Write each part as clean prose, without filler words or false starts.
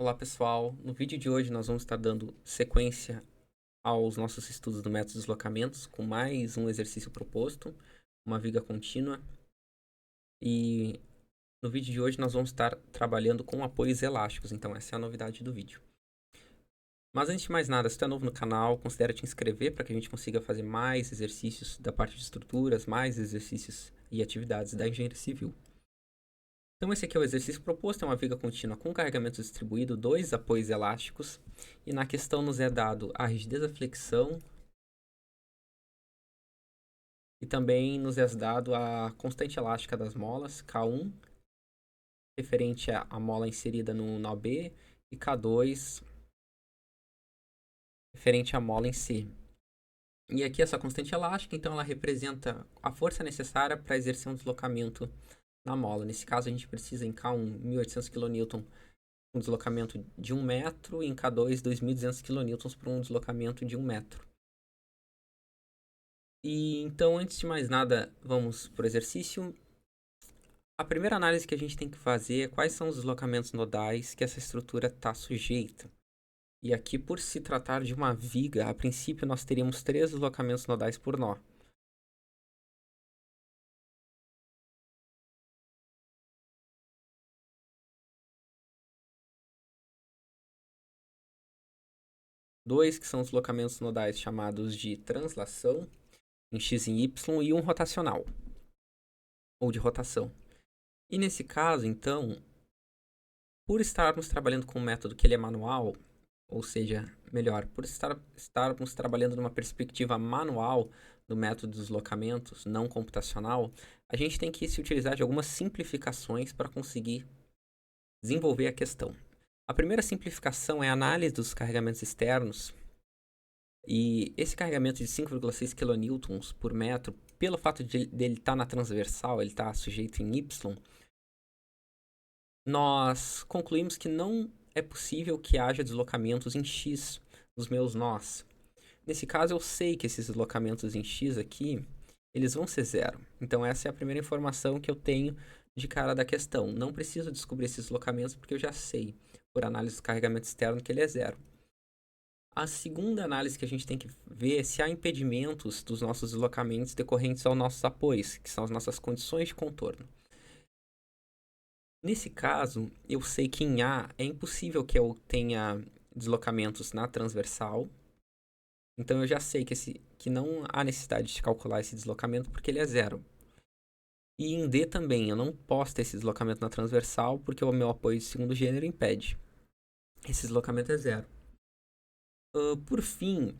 Olá pessoal, no vídeo de hoje nós vamos estar dando sequência aos nossos estudos do método de deslocamentos com mais um exercício proposto, uma viga contínua. E no vídeo de hoje nós vamos estar trabalhando com apoios elásticos, então essa é a novidade do vídeo. Mas antes de mais nada, se tu é novo no canal, considere te inscrever para que a gente consiga fazer mais exercícios da parte de estruturas, mais exercícios e atividades da engenharia civil. Então esse aqui é o exercício proposto, é uma viga contínua com carregamento distribuído, 2 apoios elásticos, e na questão nos é dado a rigidez da flexão e também nos é dado a constante elástica das molas, K1, referente à mola inserida no nó B, e K2, referente à mola em C. E aqui essa constante elástica, então ela representa a força necessária para exercer um deslocamento na mola. Nesse caso a gente precisa em K1 1.800 kN um deslocamento de 1 metro e em K2 2.200 kN por um deslocamento de 1 metro. E então, antes de mais nada, vamos para o exercício. A primeira análise que a gente tem que fazer é quais são os deslocamentos nodais que essa estrutura está sujeita. E aqui, por se tratar de uma viga, a princípio nós teríamos 3 deslocamentos nodais por nó. Dois que são os deslocamentos nodais chamados de translação, em x e em y, e um rotacional, ou de rotação. E nesse caso, então, por estarmos trabalhando com um método que ele é manual, ou seja, melhor, por estarmos trabalhando numa perspectiva manual do método de deslocamentos, não computacional, a gente tem que se utilizar de algumas simplificações para conseguir desenvolver a questão. A primeira simplificação é a análise dos carregamentos externos, e esse carregamento de 5,6 kN por metro, pelo fato de ele estar na transversal, ele está sujeito em Y, nós concluímos que não é possível que haja deslocamentos em X nos meus nós. Nesse caso, eu sei que esses deslocamentos em X aqui, eles vão ser zero. Então, essa é a primeira informação que eu tenho de cara da questão. Não preciso descobrir esses deslocamentos porque eu já sei, por análise do carregamento externo, que ele é zero. A segunda análise que a gente tem que ver é se há impedimentos dos nossos deslocamentos decorrentes aos nossos apoios, que são as nossas condições de contorno. Nesse caso, eu sei que em A é impossível que eu tenha deslocamentos na transversal. Então eu já sei que não há necessidade de calcular esse deslocamento porque ele é zero. E em D também, eu não posso ter esse deslocamento na transversal porque o meu apoio de segundo gênero impede. Esse deslocamento é zero. Por fim,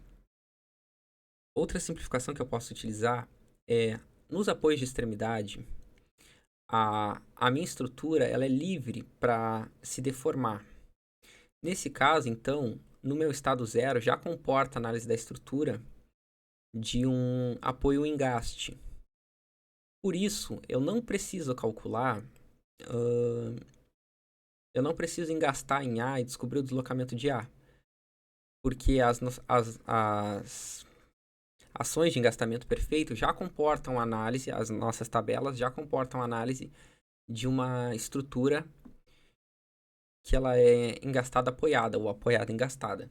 outra simplificação que eu posso utilizar é, nos apoios de extremidade, a minha estrutura ela é livre para se deformar. Nesse caso, então, no meu estado zero já comporta a análise da estrutura de um apoio engaste. Por isso, eu não preciso calcular, eu não preciso engastar em A e descobrir o deslocamento de A. Porque as ações de engastamento perfeito já comportam análise, as nossas tabelas já comportam análise de uma estrutura que ela é engastada apoiada ou apoiada engastada.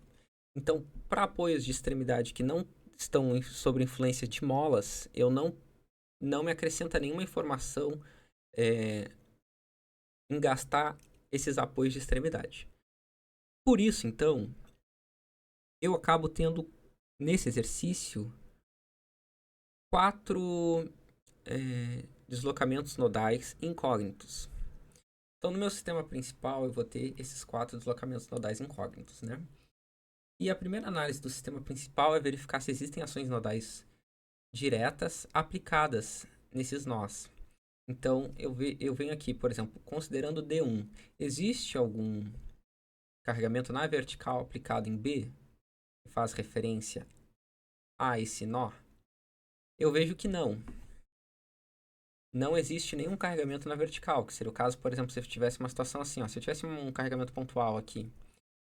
Então, para apoios de extremidade que não estão sob influência de molas, eu não me acrescenta nenhuma informação em gastar esses apoios de extremidade. Por isso, então, eu acabo tendo nesse exercício 4 deslocamentos nodais incógnitos. Então, no meu sistema principal, eu vou ter esses 4 deslocamentos nodais incógnitos, né? E a primeira análise do sistema principal é verificar se existem ações nodais diretas aplicadas nesses nós. Então, eu venho aqui, por exemplo, considerando D1. Existe algum carregamento na vertical aplicado em B, que faz referência a esse nó? Eu vejo que não. Não existe nenhum carregamento na vertical, que seria o caso, por exemplo, se eu tivesse uma situação assim, ó, se eu tivesse um carregamento pontual aqui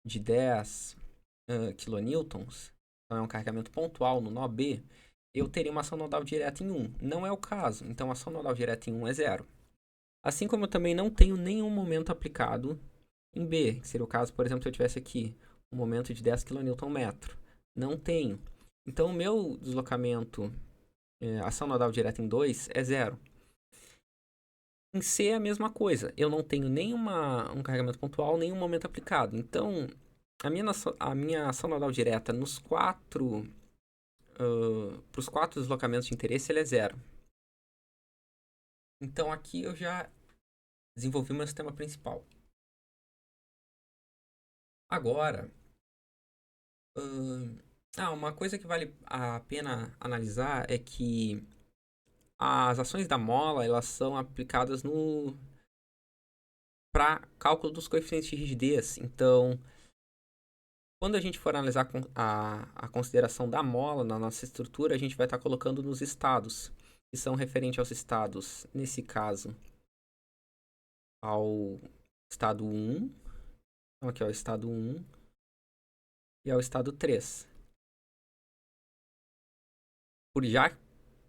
de 10 kN, então é um carregamento pontual no nó B, eu teria uma ação nodal direta em 1. Não é o caso, então a ação nodal direta em 1 é zero. Assim como eu também não tenho nenhum momento aplicado Em B, que seria o caso, por exemplo, se eu tivesse aqui um momento de 10 kN. Não tenho. Então, o meu deslocamento, ação nodal direta em 2 é 0. Em C é a mesma coisa. Eu não tenho um carregamento pontual, nem um momento aplicado. Então, a minha ação nodal direta para os 4 deslocamentos de interesse, ele é 0. Então, aqui eu já desenvolvi meu sistema principal. Agora, uma coisa que vale a pena analisar é que as ações da mola, elas são aplicadas para cálculo dos coeficientes de rigidez. Então, quando a gente for analisar a consideração da mola na nossa estrutura, a gente vai estar colocando nos estados, que são referentes aos estados, nesse caso, ao estado 1, então aqui é o estado 1, e ao estado 3.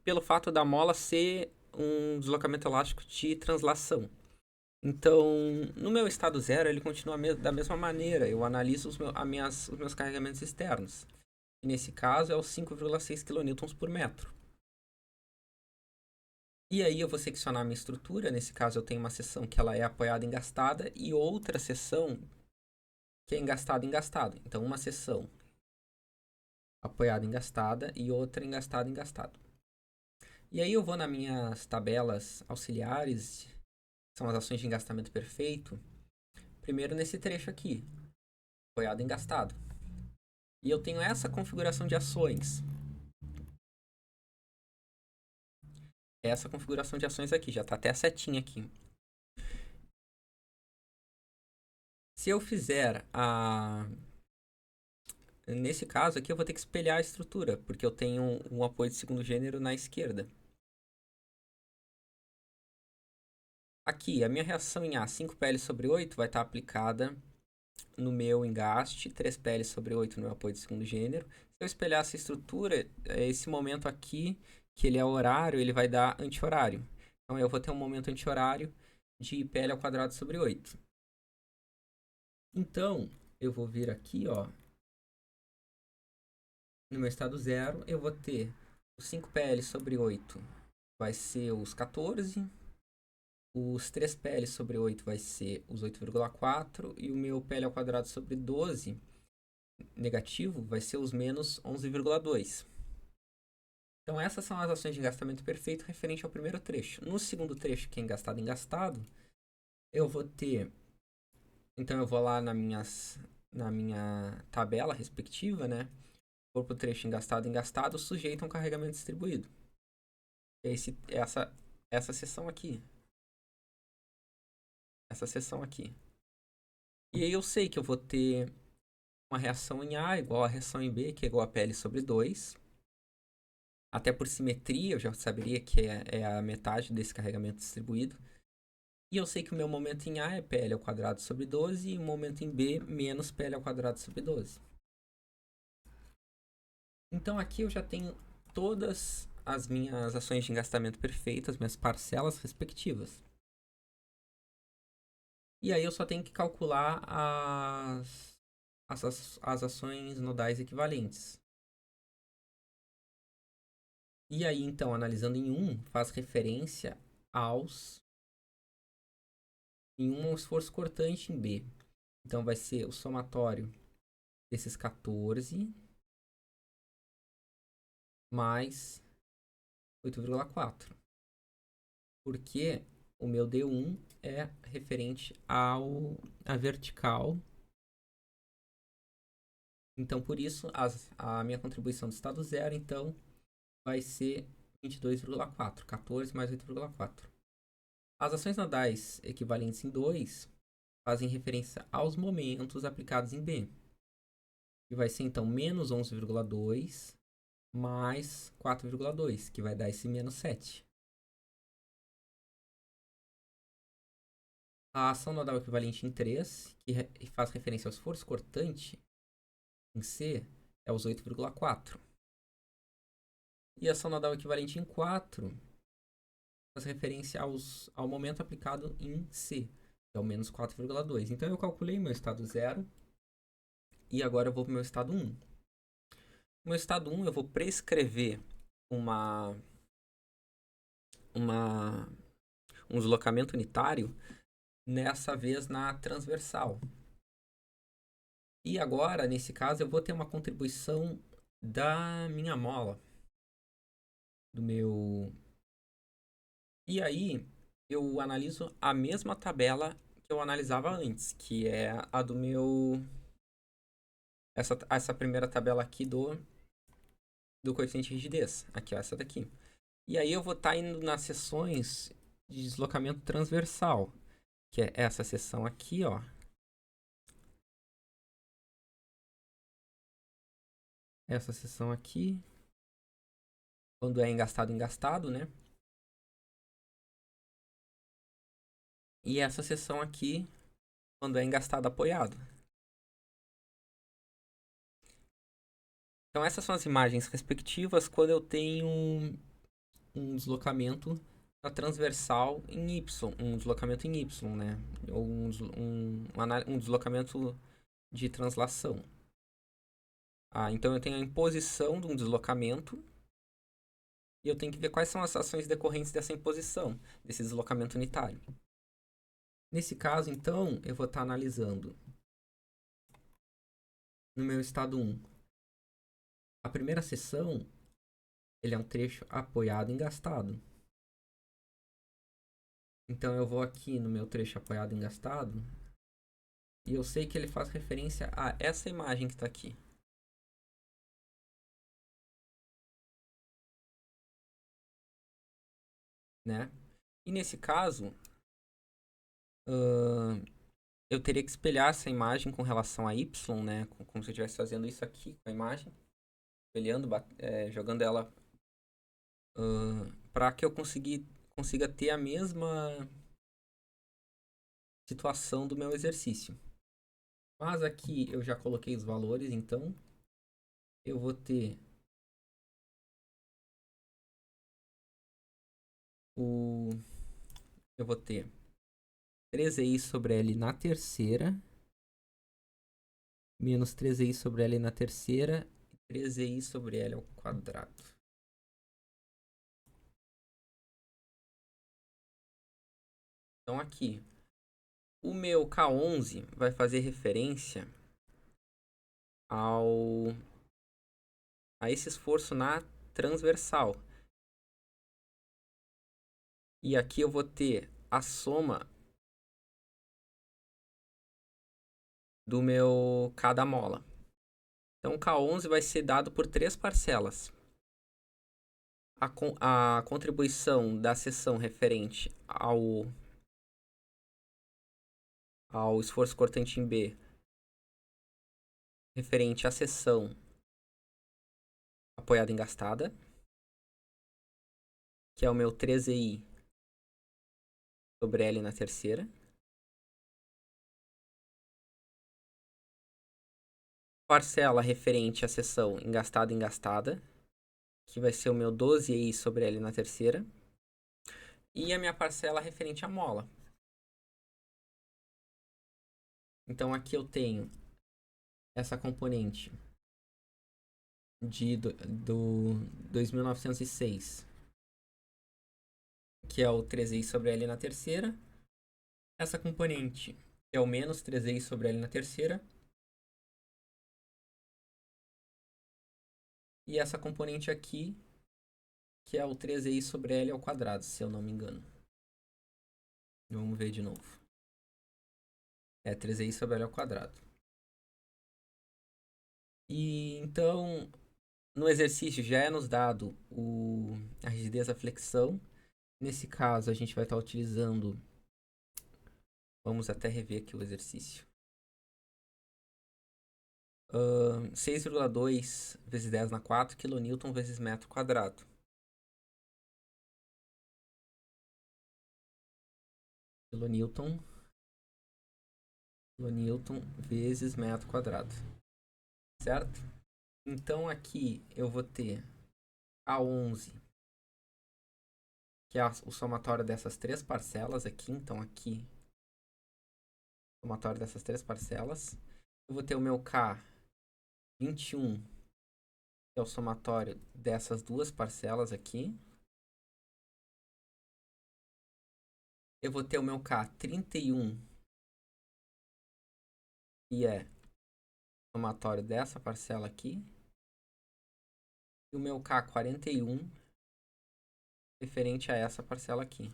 Pelo fato da mola ser um deslocamento elástico de translação. Então, no meu estado 0, ele continua da mesma maneira. Eu analiso os meus carregamentos externos. E nesse caso é os 5,6 kN por metro. E aí eu vou seccionar a minha estrutura. Nesse caso eu tenho uma seção que ela é apoiada engastada e outra seção que é engastada engastada. Então, uma seção apoiada engastada e outra engastada engastada. E aí eu vou nas minhas tabelas auxiliares, são as ações de engastamento perfeito. Primeiro nesse trecho aqui, apoiado engastado. E eu tenho essa configuração de ações. Essa configuração de ações aqui, já está até a setinha aqui. Se eu fizer nesse caso aqui, eu vou ter que espelhar a estrutura, porque eu tenho um apoio de segundo gênero na esquerda. Aqui, a minha reação em A, 5pl/8, vai estar aplicada no meu engaste, 3pl/8 no meu apoio de segundo gênero. Se eu espelhar essa estrutura, esse momento aqui, que ele é horário, ele vai dar anti-horário. Então, eu vou ter um momento anti-horário de pl²/8. Então, eu vou vir aqui, ó, no meu estado 0, eu vou ter o 5pl/8 vai ser os 14, os 3pl/8 vai ser os 8,4 e o meu pl²/12 negativo vai ser os menos 11,2. Então essas são as ações de engastamento perfeito referente ao primeiro trecho. No segundo trecho, que é engastado engastado, eu vou ter... Então eu vou lá na minha tabela respectiva, né? Corpo trecho engastado engastado sujeito a um carregamento distribuído. Essa seção aqui. Essa seção aqui. E aí eu sei que eu vou ter uma reação em A igual a reação em B, que é igual a pl/2. Até por simetria, eu já saberia que é a metade desse carregamento distribuído. E eu sei que o meu momento em A é pl²/12 e o momento em B menos pl²/12. Então aqui eu já tenho todas as minhas ações de engastamento perfeitas, minhas parcelas respectivas. E aí eu só tenho que calcular as ações nodais equivalentes. E aí, então, analisando em 1, faz referência em um esforço cortante em B. Então, vai ser o somatório desses 14 mais 8,4. Porque o meu D1 é referente à vertical. Então, por isso, a minha contribuição do estado 0, então, vai ser 22,4. 14 mais 8,4. As ações nodais equivalentes em 2 fazem referência aos momentos aplicados em B. Que vai ser, então, menos 11,2 mais 4,2, que vai dar esse menos 7. A ação nodal equivalente em 3, que faz referência ao esforço cortante, em C, é os 8,4. E a ação nodal equivalente em 4 faz referência ao momento aplicado em C, que é o menos 4,2. Então eu calculei meu estado 0 e agora eu vou para o meu estado 1. No meu estado 1 eu vou prescrever um deslocamento unitário, nessa vez na transversal. E agora, nesse caso, eu vou ter uma contribuição da minha mola. Do meu... E aí, eu analiso a mesma tabela que eu analisava antes, que é a do meu... Essa primeira tabela aqui do coeficiente de rigidez. Aqui, ó, essa daqui. E aí eu vou estar indo nas seções de deslocamento transversal, que é essa seção aqui, ó. Essa seção aqui, quando é engastado, né? E essa seção aqui, quando é engastado apoiado. Então essas são as imagens respectivas quando eu tenho um deslocamento na transversal em Y, um deslocamento em Y, né? Ou um deslocamento de translação. Então eu tenho a imposição de um deslocamento e eu tenho que ver quais são as ações decorrentes dessa imposição, desse deslocamento unitário. Nesse caso, então, eu vou estar analisando no meu estado 1. A primeira seção, ele é um trecho apoiado e engastado. Então eu vou aqui no meu trecho apoiado e engastado e eu sei que ele faz referência a essa imagem que está aqui. Né? E nesse caso, eu teria que espelhar essa imagem com relação a Y, né? Como se eu estivesse fazendo isso aqui com a imagem, espelhando, jogando ela para que eu consiga ter a mesma situação do meu exercício. Mas aqui eu já coloquei os valores, então eu vou ter eu vou ter 3i sobre L na terceira, menos 3i sobre L na terceira, e 3i sobre L ao quadrado. Então aqui, o meu K11 vai fazer referência a esse esforço na transversal. E aqui eu vou ter a soma do meu K da mola. Então, o K11 vai ser dado por 3 parcelas. A contribuição da seção referente ao esforço cortante em B, referente à seção apoiada e engastada, que é o meu 13i sobre L na terceira. Parcela referente à seção engastada e engastada, que vai ser o meu 12i sobre L na terceira. E a minha parcela referente à mola. Então aqui eu tenho essa componente do 2906, que é o 3i sobre L na terceira. Essa componente é o menos 3i sobre L na terceira. E essa componente aqui, que é o 3i sobre L ao quadrado, se eu não me engano. Vamos ver de novo. É 3i sobre L ao quadrado. E então, no exercício já é nos dado a rigidez da flexão. Nesse caso, a gente vai estar utilizando... Vamos até rever aqui o exercício. 6,2 vezes 10 na 4 kN vezes metro quadrado. Kilonewton vezes metro quadrado. Certo? Então aqui eu vou ter A11, que é o somatório dessas 3 parcelas aqui. Então aqui somatório dessas 3 parcelas. Eu vou ter o meu K21, que é o somatório dessas 2 parcelas aqui. Eu vou ter o meu K31, que é o somatório dessa parcela aqui. E o meu K41, referente a essa parcela aqui.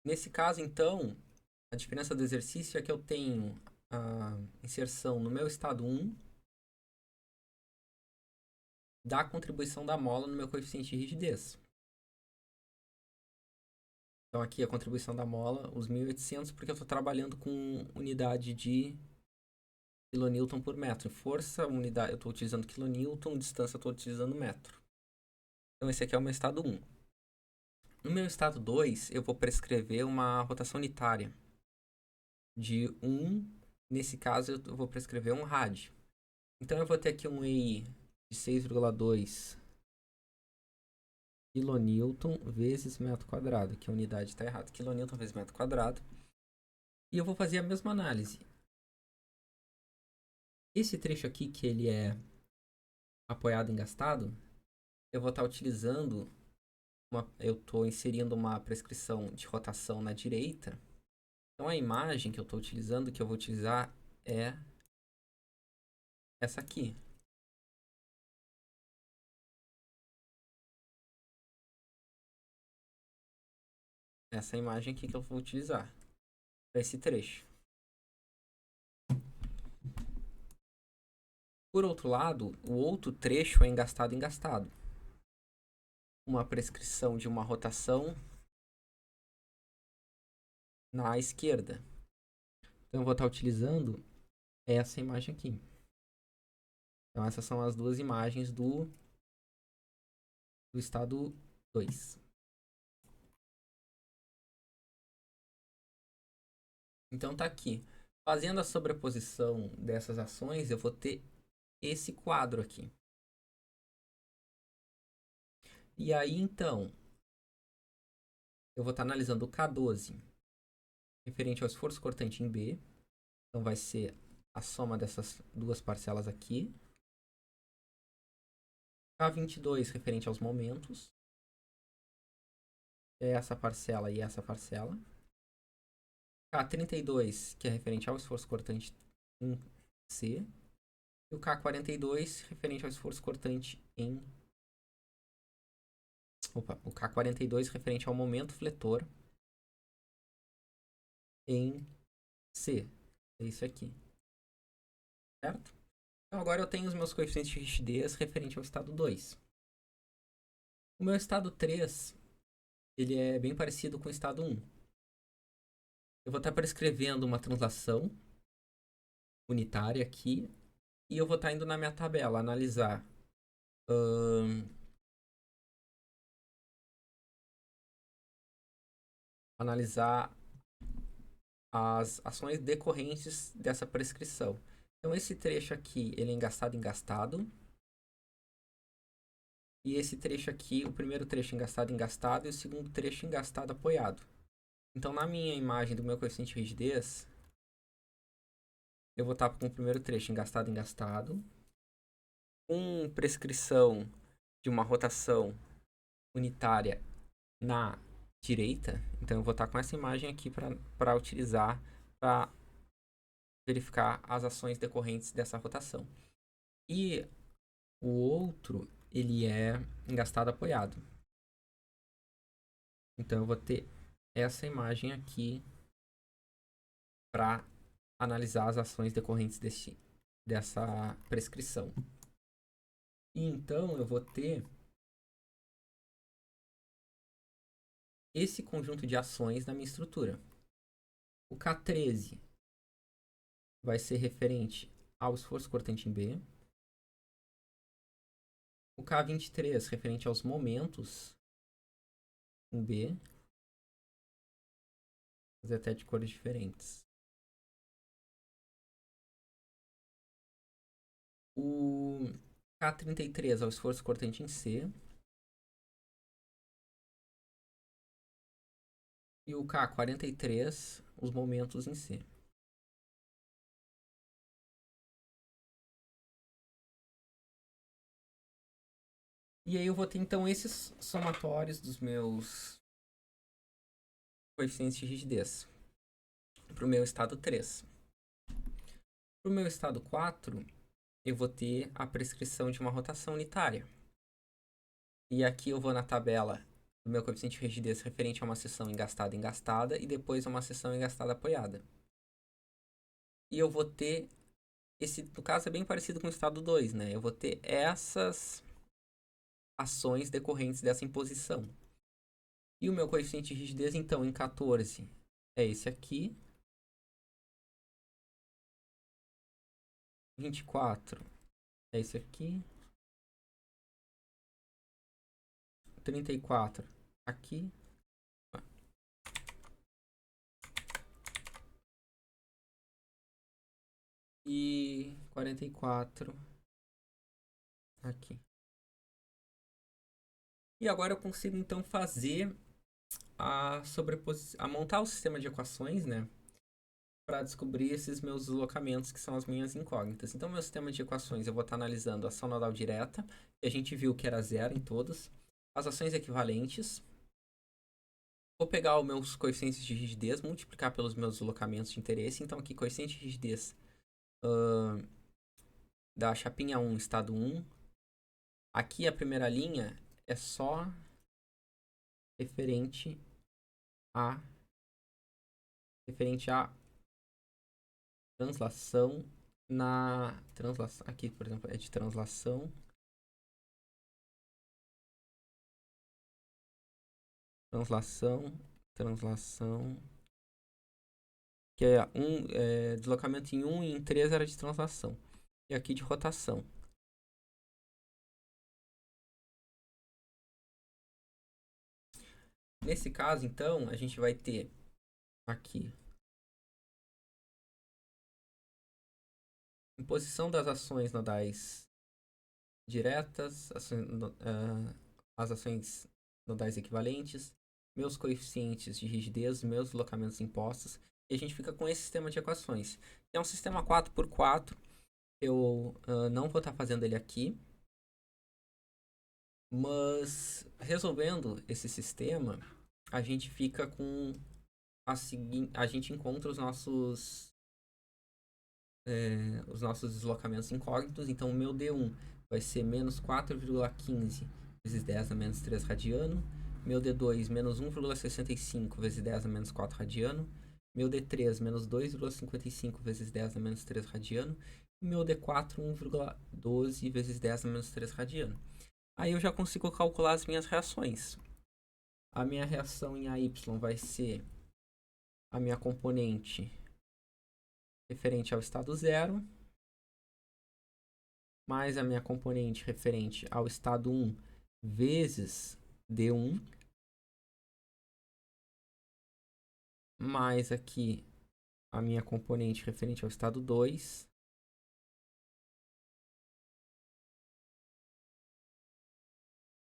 Nesse caso, então, a diferença do exercício é que eu tenho a inserção no meu estado 1 da contribuição da mola no meu coeficiente de rigidez. Então, aqui a contribuição da mola, os 1.800, porque eu estou trabalhando com unidade de kN por metro. Força, unidade, eu estou utilizando kN, distância eu estou utilizando metro. Então, esse aqui é o meu estado 1. No meu estado 2, eu vou prescrever uma rotação unitária de 1, nesse caso eu vou prescrever um rádio. Então eu vou ter aqui um EI de 6,2 kN vezes metro quadrado, que a unidade está errada, kN vezes metro quadrado. E eu vou fazer a mesma análise. Esse trecho aqui, que ele é apoiado em gastado, eu vou estar utilizando, eu estou inserindo uma prescrição de rotação na direita. Então a imagem que eu estou utilizando, que eu vou utilizar, é essa aqui. Essa imagem aqui que eu vou utilizar para esse trecho. Por outro lado, o outro trecho é engastado engastado. Uma prescrição de uma rotação na esquerda. Então eu vou estar utilizando essa imagem aqui. Então essas são as duas imagens do estado 2. Então tá aqui. Fazendo a sobreposição dessas ações, eu vou ter esse quadro aqui. E aí, então, eu vou estar analisando o K12 referente ao esforço cortante em B. Então vai ser a soma dessas duas parcelas aqui. K22 referente aos momentos. É essa parcela e essa parcela. K32, que é referente ao esforço cortante em C. E o K42, referente ao esforço cortante em... o K42 referente ao momento fletor em C. É isso aqui. Certo? Então agora eu tenho os meus coeficientes de rigidez referente ao estado 2. O meu estado 3, ele é bem parecido com o estado 1. Eu vou estar prescrevendo uma translação unitária aqui. E eu vou estar indo na minha tabela analisar analisar as ações decorrentes dessa prescrição. Então esse trecho aqui, ele é engastado engastado. E esse trecho aqui, o primeiro trecho engastado engastado e o segundo trecho engastado apoiado. Então na minha imagem do meu coeficiente de rigidez, eu vou estar com o primeiro trecho engastado engastado, com prescrição de uma rotação unitária na direita. Então eu vou estar com essa imagem aqui para utilizar para verificar as ações decorrentes dessa rotação. E o outro, ele é engastado apoiado. Então eu vou ter essa imagem aqui para analisar as ações decorrentes dessa prescrição. E então eu vou ter esse conjunto de ações na minha estrutura. O K13 vai ser referente ao esforço cortante em B. O K23 referente aos momentos em B. Vou fazer até de cores diferentes. K33 é o esforço cortante em C. E o K43, os momentos em C. E aí eu vou ter então esses somatórios dos meus coeficientes de rigidez para o meu estado 3. Para o meu estado 4, eu vou ter a prescrição de uma rotação unitária. E aqui eu vou na tabela do meu coeficiente de rigidez referente a uma seção engastada e depois a uma seção engastada apoiada. E eu vou ter esse, no caso é bem parecido com o estado 2, né? Eu vou ter essas ações decorrentes dessa imposição. E o meu coeficiente de rigidez, então, em 14 é esse aqui. 24 é esse aqui. 34 aqui. E 44 aqui. E agora eu consigo então fazer a sobreposição, a montar o sistema de equações, né, para descobrir esses meus deslocamentos que são as minhas incógnitas. Então, meu sistema de equações eu vou estar analisando a ação nodal direta, que a gente viu que era zero em todos, as ações equivalentes. Vou pegar os meus coeficientes de rigidez, multiplicar pelos meus deslocamentos de interesse. Então, aqui, coeficiente de rigidez da chapinha 1, estado 1. Aqui, a primeira linha é só referente a translação na translação aqui, por exemplo, é de translação que é deslocamento em 1 e em 3 era de translação e aqui de rotação. Nesse caso, então, a gente vai ter aqui imposição das ações nodais diretas, as ações nodais equivalentes, meus coeficientes de rigidez, meus deslocamentos impostos, e a gente fica com esse sistema de equações. É um sistema 4x4, eu não vou estar fazendo ele aqui, mas resolvendo esse sistema, a gente fica com a gente encontra os nossos deslocamentos incógnitos. Então, o meu D1 vai ser menos 4,15 vezes 10 a menos 3 radiano. Meu D2, menos 1,65 vezes 10 a menos 4 radiano. Meu D3, menos 2,55 vezes 10 a menos 3 radiano. E meu D4, 1,12 vezes 10 a menos 3 radiano. Aí eu já consigo calcular as minhas reações. A minha reação em AY vai ser a minha componente referente ao estado 0, mais a minha componente referente ao estado 1 vezes D1, mais aqui a minha componente referente ao estado 2,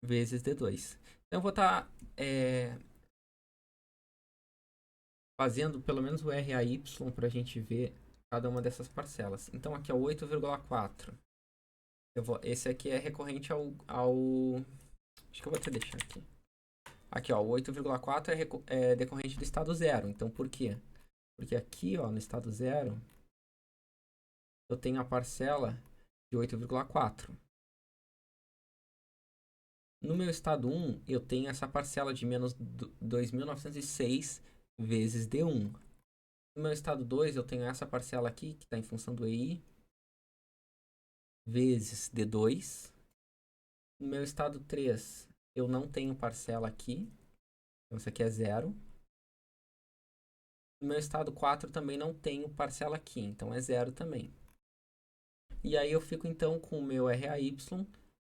vezes D2. Então, eu vou estar fazendo pelo menos o RAY para a gente ver cada uma dessas parcelas. Então, aqui é o 8,4. Esse aqui é recorrente ao... Acho que eu vou até deixar aqui. Aqui, ó, o 8,4 é decorrente do estado 0. Então, por quê? Porque aqui, ó, no estado 0, eu tenho a parcela de 8,4. No meu estado 1, eu tenho essa parcela de menos 2.906 vezes D1. No meu estado 2, eu tenho essa parcela aqui, que está em função do EI, vezes D2. No meu estado 3, eu não tenho parcela aqui, então isso aqui é zero. No meu estado 4, também não tenho parcela aqui, então é zero também. E aí eu fico então com o meu RAY,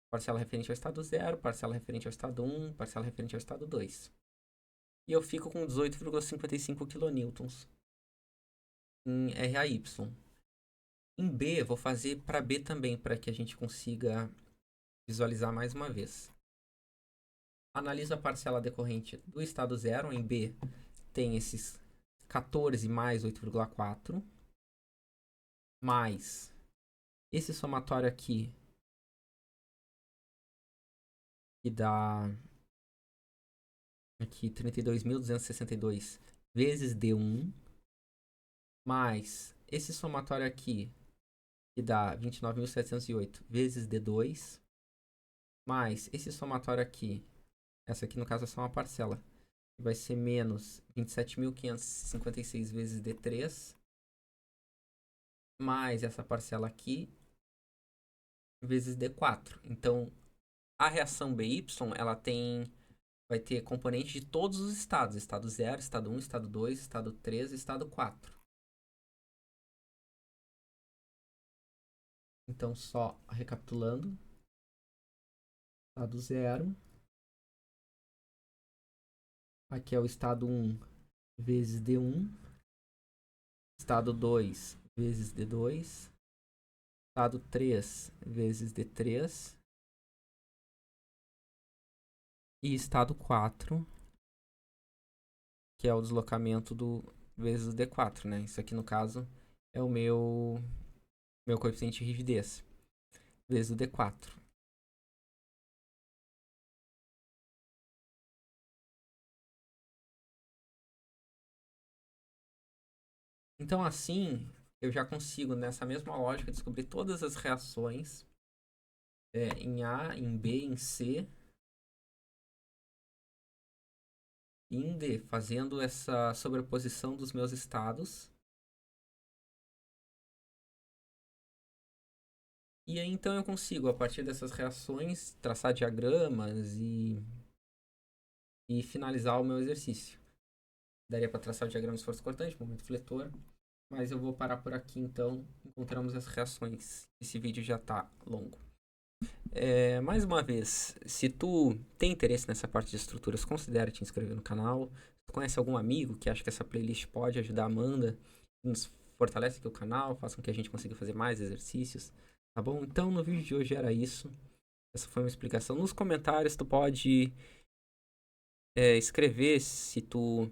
parcela referente ao estado 0, parcela referente ao estado 1, parcela referente ao estado 2. E eu fico com 18,55 kN em RAY. Em B, vou fazer para B também, para que a gente consiga visualizar mais uma vez. Analiso a parcela decorrente do estado 0, em B tem esses 14 mais 8,4, mais esse somatório aqui, que dá aqui 32.262 vezes D1, mais esse somatório aqui, que dá 29.708 vezes D2, mais esse somatório aqui, essa aqui no caso é só uma parcela, que vai ser menos 27.556 vezes D3, mais essa parcela aqui, vezes D4. Então, a reação BY, ela vai ter componente de todos os estados. Estado 0, estado 1, estado 2, estado 3 e estado 4. Então, só recapitulando. Estado 0. Aqui é o estado 1 vezes D1. Estado 2 vezes D2. Estado 3 vezes D3. E estado 4, que é o deslocamento vezes o D4, né? Isso aqui, no caso, é o meu coeficiente de rigidez, vezes o D4. Então, assim, eu já consigo, nessa mesma lógica, descobrir todas as reações em A, em B, em C e em D, fazendo essa sobreposição dos meus estados. E aí, então, eu consigo, a partir dessas reações, traçar diagramas e finalizar o meu exercício. Daria para traçar o diagrama de esforço cortante, momento fletor, mas eu vou parar por aqui, então. Encontramos as reações. Esse vídeo já está longo. Mais uma vez, se tu tem interesse nessa parte de estruturas, considere te inscrever no canal. Se tu conhece algum amigo que acha que essa playlist pode ajudar a Amanda, nos fortalece aqui o canal, faça com que a gente consiga fazer mais exercícios, tá bom? Então, no vídeo de hoje era isso. Essa foi uma explicação. Nos comentários, tu pode escrever se tu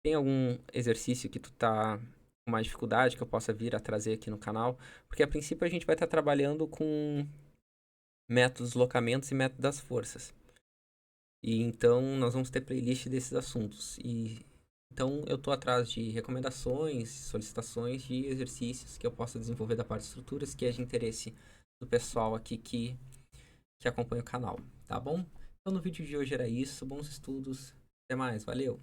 tem algum exercício que tu tá com mais dificuldade, que eu possa vir a trazer aqui no canal, porque a princípio a gente vai estar trabalhando com métodos, deslocamentos e método das forças. E então nós vamos ter playlist desses assuntos. E então eu tô atrás de recomendações, solicitações de exercícios que eu possa desenvolver da parte de estruturas, que é de interesse do pessoal aqui que acompanha o canal, tá bom? Então no vídeo de hoje era isso, bons estudos, até mais, valeu!